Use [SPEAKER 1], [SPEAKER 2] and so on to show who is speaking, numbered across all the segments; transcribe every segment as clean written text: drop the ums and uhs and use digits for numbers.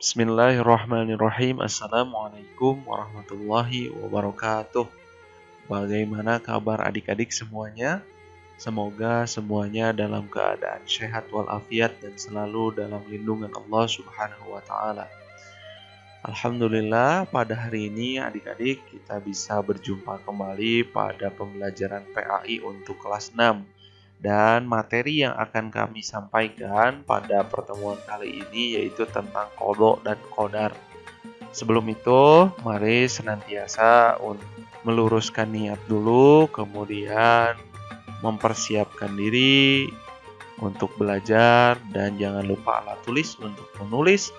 [SPEAKER 1] Bismillahirrahmanirrahim. Assalamualaikum warahmatullahi wabarakatuh. Bagaimana kabar adik-adik semuanya? Semoga semuanya dalam keadaan sehat walafiat dan selalu dalam lindungan Allah Subhanahu wa taala. Alhamdulillah, pada hari ini adik-adik kita bisa berjumpa kembali pada pembelajaran PAI untuk kelas 6. Dan materi yang akan kami sampaikan pada pertemuan kali ini yaitu tentang qadha dan qadar. Sebelum itu, mari senantiasa meluruskan niat dulu, kemudian mempersiapkan diri untuk belajar, dan jangan lupa alat tulis untuk menulis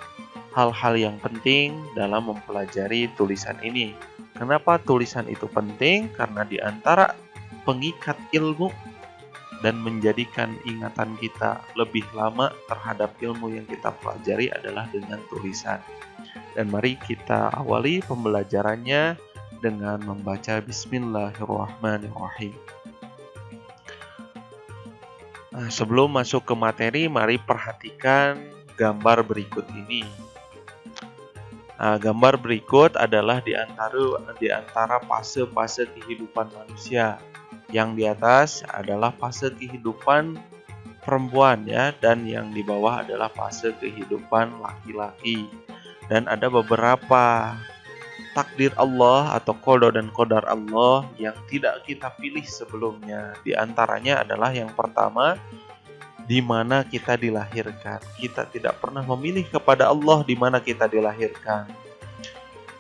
[SPEAKER 1] hal-hal yang penting dalam mempelajari tulisan ini. Kenapa tulisan itu penting? Karena di antara pengikat ilmu dan menjadikan ingatan kita lebih lama terhadap ilmu yang kita pelajari adalah dengan tulisan. Dan mari kita awali pembelajarannya dengan membaca Bismillahirrahmanirrahim. Sebelum masuk ke materi, mari perhatikan gambar berikut ini. Gambar berikut adalah di antara fase-fase kehidupan manusia. Yang di atas adalah fase kehidupan perempuan ya, dan yang di bawah adalah fase kehidupan laki-laki. Dan ada beberapa takdir Allah atau qadha dan qadar Allah yang tidak kita pilih sebelumnya. Di antaranya adalah yang pertama, di mana kita dilahirkan. Kita tidak pernah memilih kepada Allah di mana kita dilahirkan.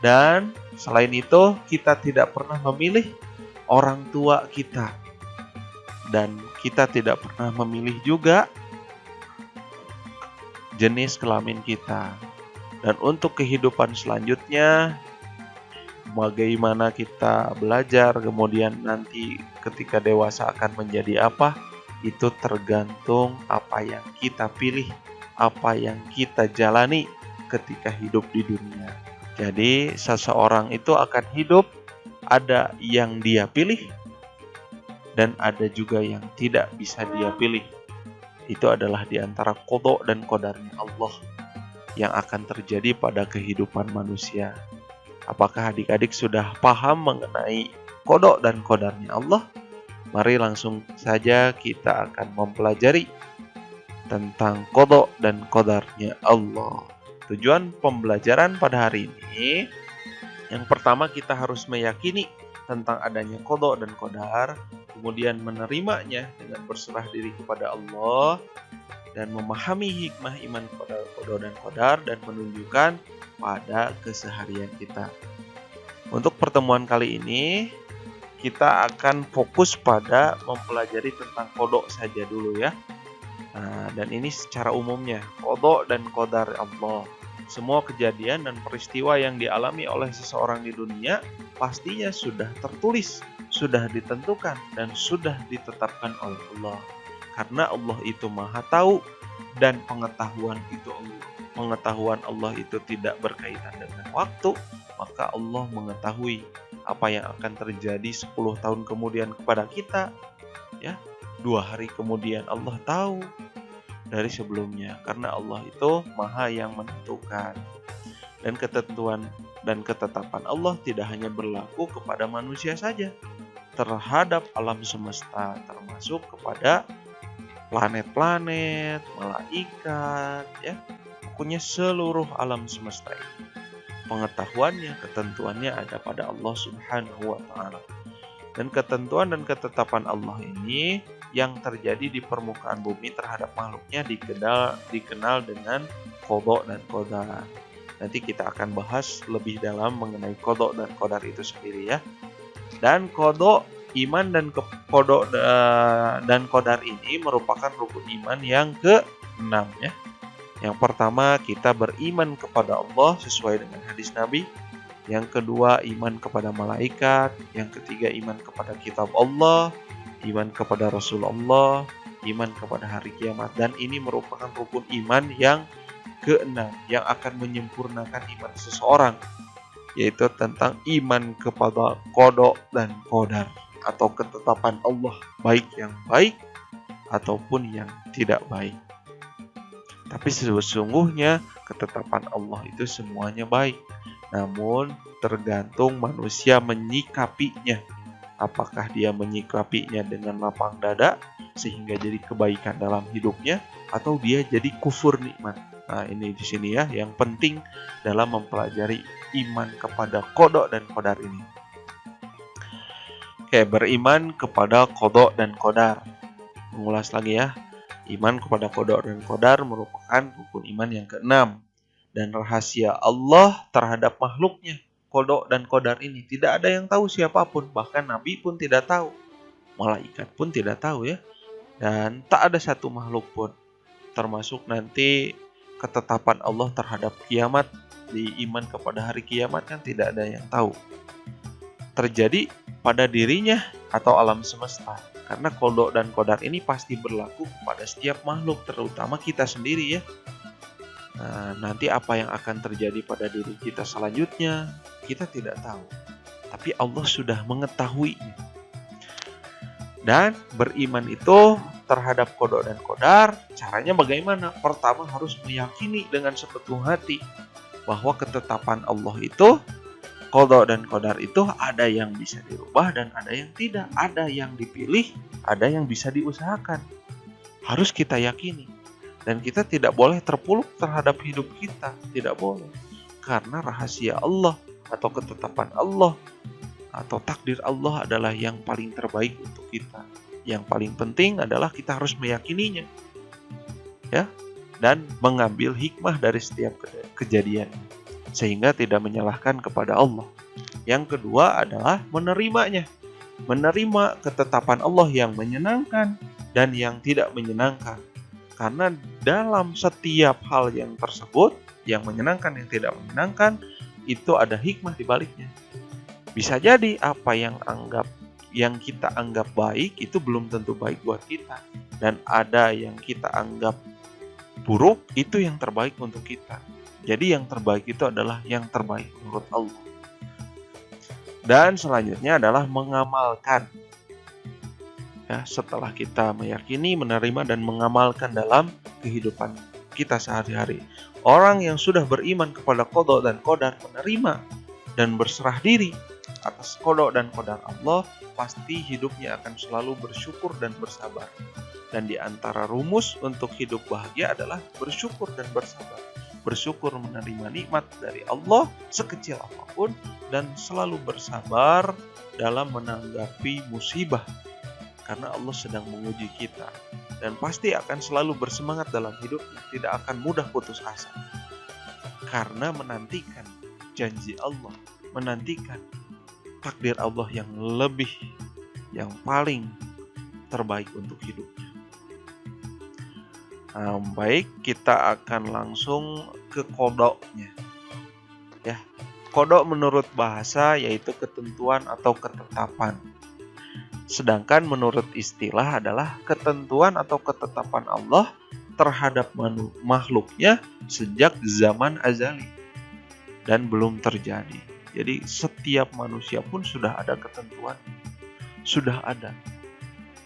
[SPEAKER 1] Dan selain itu, kita tidak pernah memilih orang tua kita, dan kita tidak pernah memilih juga jenis kelamin kita. Dan untuk kehidupan selanjutnya, bagaimana kita belajar, kemudian nanti ketika dewasa akan menjadi apa, itu tergantung apa yang kita pilih, apa yang kita jalani ketika hidup di dunia. Jadi seseorang itu akan hidup, ada yang dia pilih dan ada juga yang tidak bisa dia pilih. Itu adalah di antara qadha dan qadarnya Allah yang akan terjadi pada kehidupan manusia. Apakah adik-adik sudah paham mengenai qadha dan qadarnya Allah? Mari langsung saja kita akan mempelajari tentang qadha dan qadarnya Allah. Tujuan pembelajaran pada hari ini, yang pertama kita harus meyakini tentang adanya qadha dan qadar, kemudian menerimanya dengan berserah diri kepada Allah, dan memahami hikmah iman kepada qadha dan qadar, dan menunjukkan pada keseharian kita. Untuk pertemuan kali ini, kita akan fokus pada mempelajari tentang qadha saja dulu ya. Dan ini secara umumnya, qadha dan qadar Allah. Semua kejadian dan peristiwa yang dialami oleh seseorang di dunia pastinya sudah tertulis, sudah ditentukan, dan sudah ditetapkan oleh Allah. Karena Allah itu Maha Tahu, dan pengetahuan Allah itu tidak berkaitan dengan waktu, maka Allah mengetahui apa yang akan terjadi 10 tahun kemudian kepada kita. Ya, 2 hari kemudian Allah tahu dari sebelumnya, karena Allah itu Maha yang menentukan. Dan ketentuan dan ketetapan Allah tidak hanya berlaku kepada manusia saja, terhadap alam semesta, termasuk kepada planet-planet, malaikat, ya, pokoknya seluruh alam semesta ini. Pengetahuannya, ketentuannya ada pada Allah Subhanahu wa taala. Dan ketentuan dan ketetapan Allah ini yang terjadi di permukaan bumi terhadap makhluknya dikenal dengan qadha dan qadar. Nanti kita akan bahas lebih dalam mengenai qadha dan qadar itu sendiri ya. Dan qadha, iman dan qadha dan qadar ini merupakan rukun iman yang ke-6 ya. Yang pertama, kita beriman kepada Allah sesuai dengan hadis Nabi. Yang kedua, iman kepada malaikat. Yang ketiga, iman kepada kitab Allah, iman kepada Rasulullah, iman kepada hari kiamat. Dan ini merupakan rukun iman yang ke-6 yang akan menyempurnakan iman seseorang, yaitu tentang iman kepada qadha dan qadar atau ketetapan Allah, baik yang baik ataupun yang tidak baik. Tapi sesungguhnya ketetapan Allah itu semuanya baik. Namun tergantung manusia menyikapinya. Apakah dia menyikapinya dengan lapang dada sehingga jadi kebaikan dalam hidupnya, atau dia jadi kufur nikmat. Nah, ini di sini ya yang penting dalam mempelajari iman kepada qada dan qadar ini. Oke, beriman kepada qada dan qadar. Mengulas lagi ya. Iman kepada qada dan qadar merupakan rukun iman yang keenam dan rahasia Allah terhadap makhluknya. Qada dan qadar ini tidak ada yang tahu siapapun, bahkan Nabi pun tidak tahu, malaikat pun tidak tahu ya, dan tak ada satu makhluk pun, termasuk nanti ketetapan Allah terhadap kiamat. Di iman kepada hari kiamat kan tidak ada yang tahu, terjadi pada dirinya atau alam semesta, karena qada dan qadar ini pasti berlaku kepada setiap makhluk, terutama kita sendiri ya. Nah, nanti apa yang akan terjadi pada diri kita selanjutnya, kita tidak tahu. Tapi Allah sudah mengetahuinya. Dan beriman itu terhadap qada dan qadar, caranya bagaimana? Pertama harus meyakini dengan sepenuh hati bahwa ketetapan Allah itu, qada dan qadar itu ada yang bisa dirubah dan ada yang tidak. Ada yang dipilih, ada yang bisa diusahakan. Harus kita yakini. Dan kita tidak boleh terpuruk terhadap hidup kita, tidak boleh. Karena rahasia Allah atau ketetapan Allah atau takdir Allah adalah yang paling terbaik untuk kita. Yang paling penting adalah kita harus meyakininya. Ya, dan mengambil hikmah dari setiap kejadian sehingga tidak menyalahkan kepada Allah. Yang kedua adalah menerimanya. Menerima ketetapan Allah yang menyenangkan dan yang tidak menyenangkan. Karena dalam setiap hal yang tersebut, yang menyenangkan, yang tidak menyenangkan, itu ada hikmah di baliknya. Bisa jadi apa yang kita anggap baik itu belum tentu baik buat kita. Dan ada yang kita anggap buruk, itu yang terbaik untuk kita. Jadi yang terbaik itu adalah yang terbaik menurut Allah. Dan selanjutnya adalah mengamalkan. Ya, setelah kita meyakini, menerima, dan mengamalkan dalam kehidupan kita sehari-hari. Orang yang sudah beriman kepada qada dan qadar, menerima dan berserah diri atas qada dan qadar Allah, pasti hidupnya akan selalu bersyukur dan bersabar. Dan di antara rumus untuk hidup bahagia adalah bersyukur dan bersabar. Bersyukur menerima nikmat dari Allah sekecil apapun dan selalu bersabar dalam menanggapi musibah. Karena Allah sedang menguji kita dan pasti akan selalu bersemangat dalam hidupnya, tidak akan mudah putus asa. Karena menantikan janji Allah, menantikan takdir Allah yang lebih, yang paling terbaik untuk hidupnya. Baik, kita akan langsung ke qada-nya. Ya, qada menurut bahasa yaitu ketentuan atau ketetapan. Sedangkan menurut istilah adalah ketentuan atau ketetapan Allah terhadap makhluknya sejak zaman azali dan belum terjadi. Jadi setiap manusia pun sudah ada ketentuan, sudah ada.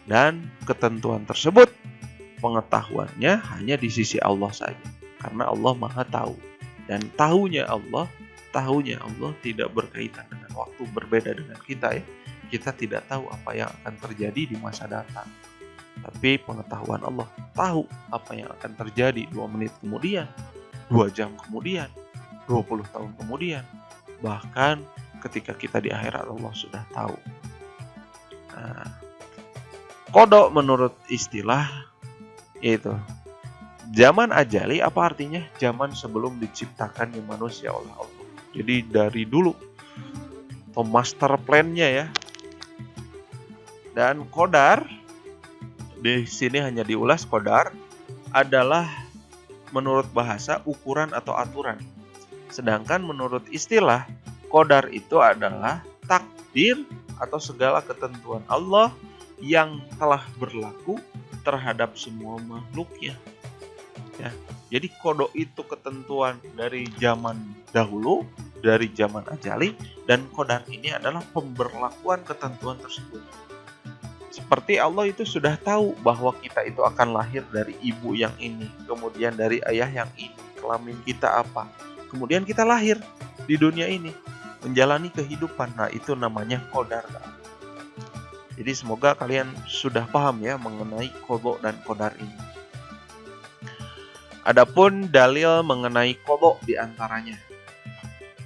[SPEAKER 1] Dan ketentuan tersebut pengetahuannya hanya di sisi Allah saja, karena Allah Maha Tahu. Dan tahunya Allah tidak berkaitan dengan waktu, berbeda dengan kita ya. Kita tidak tahu apa yang akan terjadi di masa datang. Tapi pengetahuan Allah tahu apa yang akan terjadi 2 menit kemudian, 2 jam kemudian, 20 tahun kemudian. Bahkan ketika kita di akhirat Allah sudah tahu. Nah, qada menurut istilah yaitu zaman ajali. Apa artinya? Zaman sebelum diciptakannya manusia oleh Allah. Jadi dari dulu master plan-nya ya. Dan qadar di sini hanya diulas, qadar adalah menurut bahasa ukuran atau aturan. Sedangkan menurut istilah, qadar itu adalah takdir atau segala ketentuan Allah yang telah berlaku terhadap semua makhluknya. Ya, jadi qada itu ketentuan dari zaman dahulu, dari zaman ajali, dan qadar ini adalah pemberlakuan ketentuan tersebut. Seperti Allah itu sudah tahu bahwa kita itu akan lahir dari ibu yang ini, kemudian dari ayah yang ini, kelamin kita apa. Kemudian kita lahir di dunia ini, menjalani kehidupan. Nah, itu namanya qadar. Jadi semoga kalian sudah paham ya mengenai qada dan qadar ini. Adapun dalil mengenai qada di antaranya.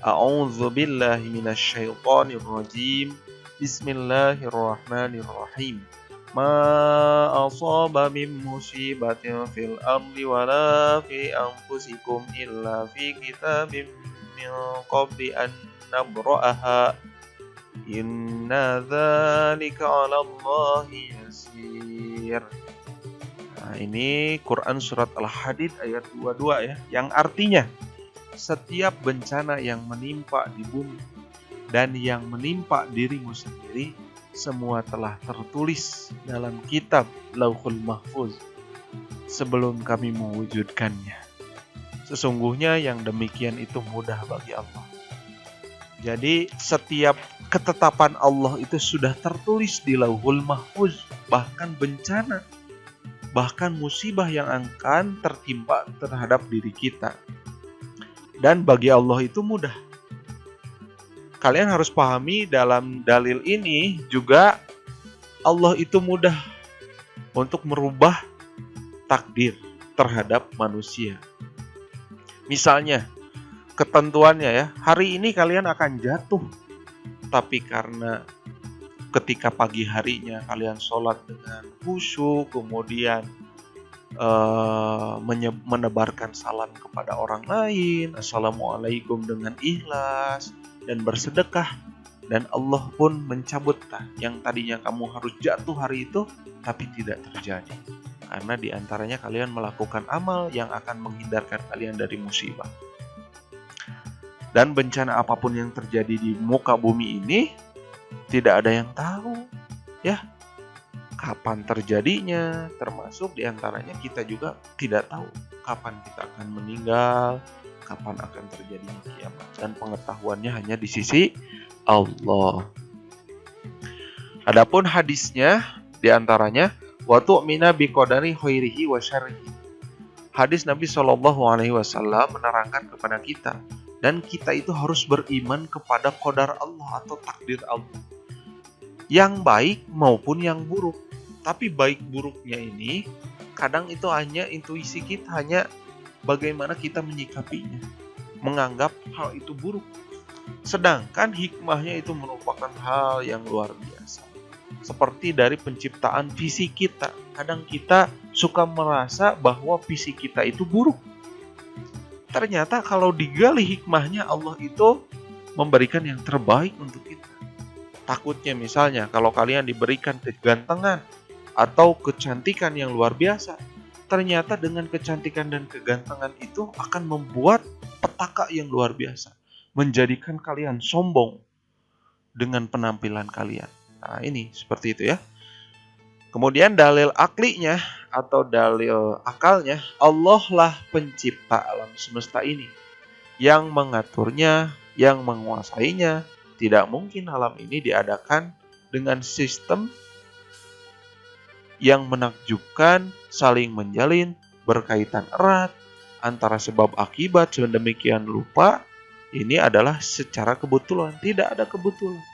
[SPEAKER 1] A'udzubillahi minasyaitonirrajim. Bismillahirrahmanirrahim. Ma asaba min musibatin fil ardi wala fi anfusikum illa fi kitabim min qabli an nabra'aha. Inna dzalika 'ala Allahi yasir. Nah, ini Quran surat Al-Hadid ayat 22 ya, yang artinya setiap bencana yang menimpa di bumi dan yang menimpa dirimu sendiri semua telah tertulis dalam kitab Lauhul Mahfuz sebelum kami mewujudkannya. Sesungguhnya yang demikian itu mudah bagi Allah. Jadi setiap ketetapan Allah itu sudah tertulis di Lauhul Mahfuz, bahkan bencana, bahkan musibah yang akan tertimpa terhadap diri kita. Dan bagi Allah itu mudah. Kalian harus pahami dalam dalil ini juga Allah itu mudah untuk merubah takdir terhadap manusia. Misalnya, ketentuannya ya, hari ini kalian akan jatuh. Tapi karena ketika pagi harinya kalian sholat dengan khusyuk, kemudian menebarkan salam kepada orang lain, assalamualaikum dengan ikhlas, dan bersedekah, dan Allah pun mencabut yang tadinya kamu harus jatuh hari itu, tapi tidak terjadi. Karena diantaranya kalian melakukan amal yang akan menghindarkan kalian dari musibah. Dan bencana apapun yang terjadi di muka bumi ini, tidak ada yang tahu ya kapan terjadinya, termasuk diantaranya kita juga tidak tahu kapan kita akan meninggal, kapan akan terjadinya kiamat, dan pengetahuannya hanya di sisi Allah. Adapun hadisnya diantaranya wa tu'mina bi qadari khairihi wa syarrihi. Hadis Nabi SAW menerangkan kepada kita, dan kita itu harus beriman kepada qadar Allah atau takdir Allah, yang baik maupun yang buruk. Tapi baik buruknya ini kadang itu hanya intuisi kita, hanya bagaimana kita menyikapinya, menganggap hal itu buruk. Sedangkan hikmahnya itu merupakan hal yang luar biasa. Seperti dari penciptaan fisik kita. Kadang kita suka merasa bahwa fisik kita itu buruk. Ternyata kalau digali hikmahnya, Allah itu memberikan yang terbaik untuk kita. Takutnya misalnya kalau kalian diberikan kegantengan atau kecantikan yang luar biasa, ternyata dengan kecantikan dan kegantengan itu akan membuat petaka yang luar biasa, menjadikan kalian sombong dengan penampilan kalian. Nah, ini seperti itu ya. Kemudian dalil aklinya atau dalil akalnya, Allah lah pencipta alam semesta ini, yang mengaturnya, yang menguasainya. Tidak mungkin alam ini diadakan dengan sistem yang menakjubkan, saling menjalin, berkaitan erat antara sebab akibat, sedemikian lupa. Ini adalah secara kebetulan, tidak ada kebetulan.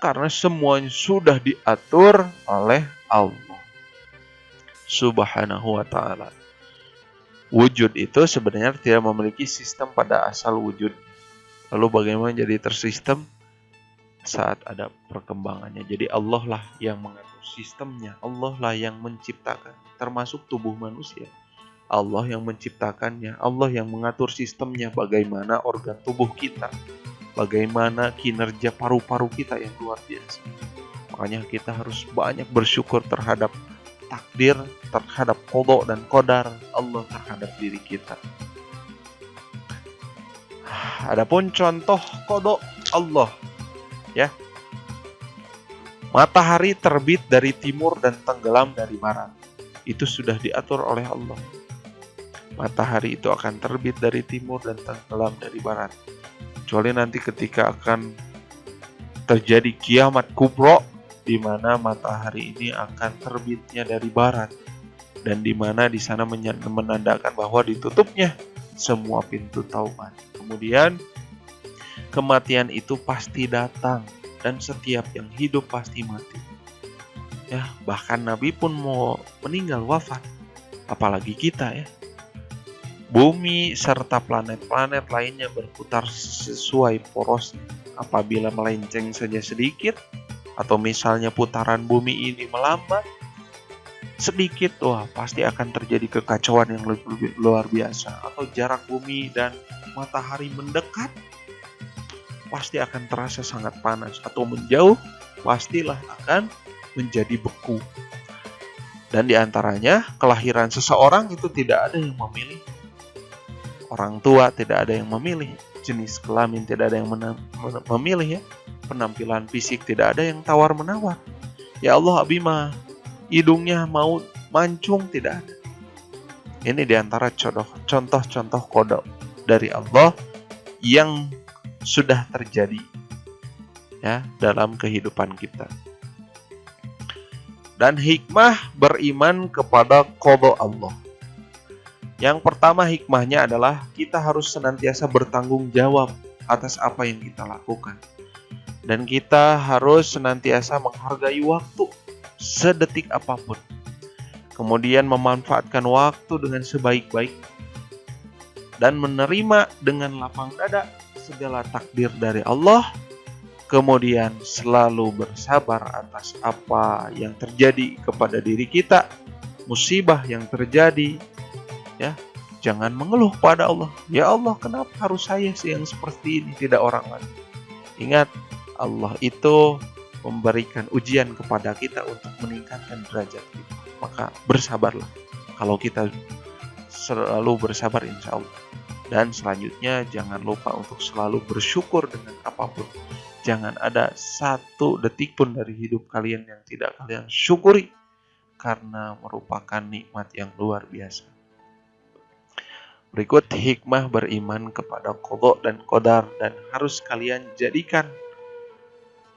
[SPEAKER 1] Karena semuanya sudah diatur oleh Allah Subhanahu wa ta'ala. Wujud itu sebenarnya tidak memiliki sistem pada asal wujud. Lalu bagaimana jadi tersistem? Saat ada perkembangannya. Jadi Allah lah yang mengatur sistemnya. Allah lah yang menciptakan, termasuk tubuh manusia. Allah yang menciptakannya. Allah yang mengatur sistemnya, bagaimana organ tubuh kita, bagaimana kinerja paru-paru kita yang luar biasa. Makanya kita harus banyak bersyukur terhadap takdir, terhadap qada dan qadar Allah terhadap diri kita. Adapun contoh qada Allah ya. Matahari terbit dari timur dan tenggelam dari barat. Itu sudah diatur oleh Allah. Matahari itu akan terbit dari timur dan tenggelam dari barat. Kecuali nanti ketika akan terjadi kiamat kubro, di mana matahari ini akan terbitnya dari barat, dan di mana di sana menandakan bahwa ditutupnya semua pintu taubat. Kemudian kematian itu pasti datang dan setiap yang hidup pasti mati. Ya, bahkan Nabi pun mau meninggal wafat. Apalagi kita ya. Bumi serta planet-planet lainnya berputar sesuai porosnya. Apabila melenceng saja sedikit, atau misalnya putaran bumi ini melambat sedikit, wah pasti akan terjadi kekacauan yang lebih luar biasa. Atau jarak bumi dan matahari mendekat, pasti akan terasa sangat panas. Atau menjauh, pastilah akan menjadi beku. Dan diantaranya, kelahiran seseorang itu tidak ada yang memilih. Orang tua tidak ada yang memilih. Jenis kelamin tidak ada yang memilih ya. Penampilan fisik tidak ada yang tawar-menawar. Ya Allah, Abimah, hidungnya mau mancung, tidak ada. Ini diantara contoh-contoh kodok dari Allah yang sudah terjadi ya dalam kehidupan kita. Dan hikmah beriman kepada qada Allah. Yang pertama hikmahnya adalah kita harus senantiasa bertanggung jawab atas apa yang kita lakukan. Dan kita harus senantiasa menghargai waktu sedetik apapun. Kemudian memanfaatkan waktu dengan sebaik-baik. Dan menerima dengan lapang dada segala takdir dari Allah. Kemudian selalu bersabar atas apa yang terjadi kepada diri kita, musibah yang terjadi, ya. Jangan mengeluh pada Allah. Ya Allah, kenapa harus saya sih yang seperti ini, tidak orang lain? Ingat, Allah itu memberikan ujian kepada kita untuk meningkatkan derajat kita. Maka bersabarlah. Kalau kita selalu bersabar, insya Allah. Dan selanjutnya jangan lupa untuk selalu bersyukur dengan apapun. Jangan ada satu detik pun dari hidup kalian yang tidak kalian syukuri, karena merupakan nikmat yang luar biasa. Berikut hikmah beriman kepada qada dan qadar, dan harus kalian jadikan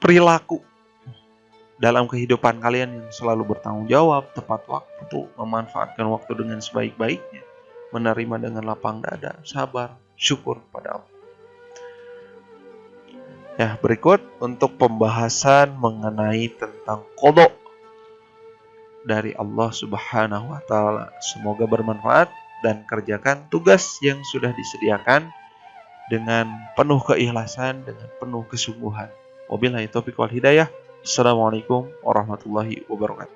[SPEAKER 1] perilaku dalam kehidupan kalian yang selalu bertanggung jawab, tepat waktu, memanfaatkan waktu dengan sebaik-baiknya, menerima dengan lapang dada, sabar, syukur pada Allah. Ya, berikut untuk pembahasan mengenai tentang qada dari Allah Subhanahu wa taala. Semoga bermanfaat dan kerjakan tugas yang sudah disediakan dengan penuh keikhlasan, dengan penuh kesungguhan. Wabillahi taufiq wal hidayah. Assalamualaikum warahmatullahi wabarakatuh.